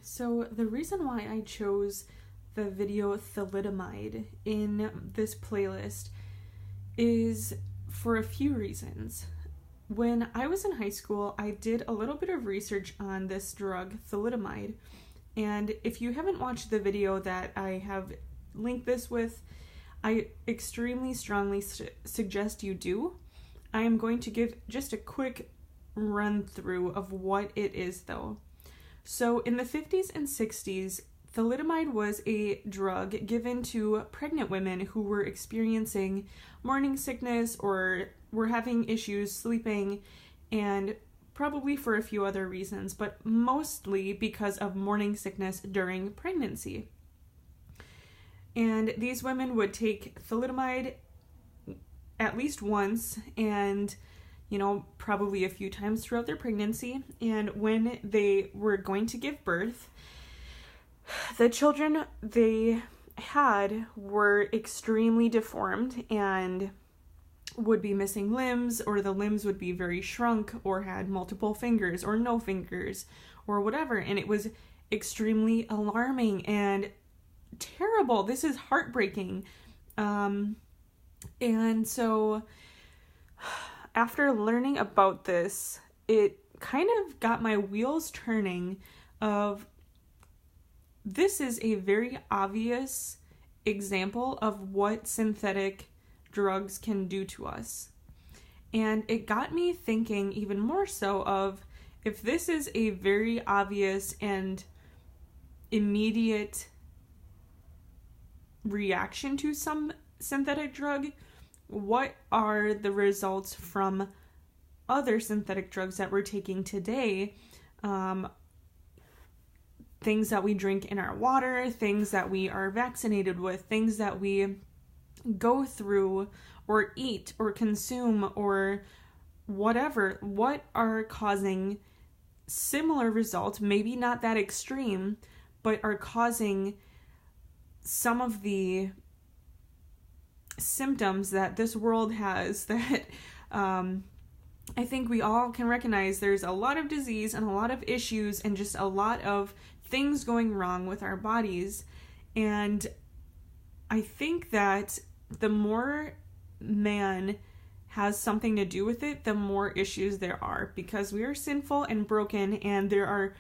So the reason why I chose the video Thalidomide in this playlist is for a few reasons. When I was in high school, I did a little bit of research on this drug, thalidomide, and if you haven't watched the video that I have linked this with, I extremely strongly suggest you do. I am going to give just a quick run through of what it is though. So in the 50s and 60s, thalidomide was a drug given to pregnant women who were experiencing morning sickness or were having issues sleeping, and probably for a few other reasons, but mostly because of morning sickness during pregnancy. And these women would take thalidomide at least once and probably a few times throughout their pregnancy. And when they were going to give birth, the children they had were extremely deformed and would be missing limbs, or the limbs would be very shrunk, or had multiple fingers or no fingers or whatever. And it was extremely alarming and terrible. This is heartbreaking. And so after learning about this, it kind of got my wheels turning of this is a very obvious example of what synthetic drugs can do to us. And it got me thinking even more so of, if this is a very obvious and immediate reaction to some synthetic drug, what are the results from other synthetic drugs that we're taking today? Things that we drink in our water, things that we are vaccinated with, things that we go through or eat or consume or whatever. What are causing similar results, maybe not that extreme, but are causing some of the symptoms that this world has that I think we all can recognize. There's a lot of disease and a lot of issues and just a lot of things going wrong with our bodies. And I think that the more man has something to do with it, the more issues there are, because we are sinful and broken, and there are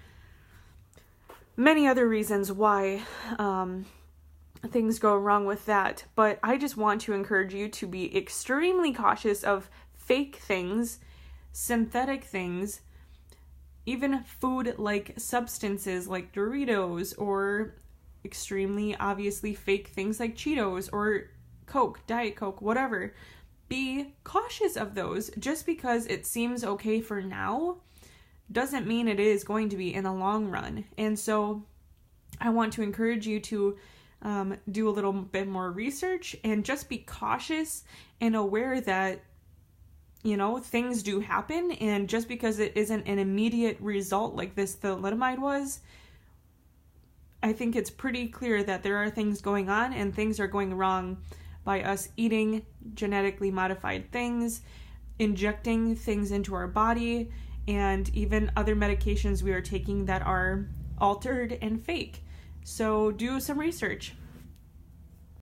many other reasons why things go wrong with that. But I just want to encourage you to be extremely cautious of fake things, synthetic things, even food-like substances like Doritos, or extremely obviously fake things like Cheetos or Coke, Diet Coke, whatever. Be cautious of those. Just because it seems okay for now doesn't mean it is going to be in the long run. And so I want to encourage you to do a little bit more research and just be cautious and aware that things do happen, and just because it isn't an immediate result like this thalidomide was, I think it's pretty clear that there are things going on, and things are going wrong by us eating genetically modified things, injecting things into our body, and even other medications we are taking that are altered and fake. So do some research.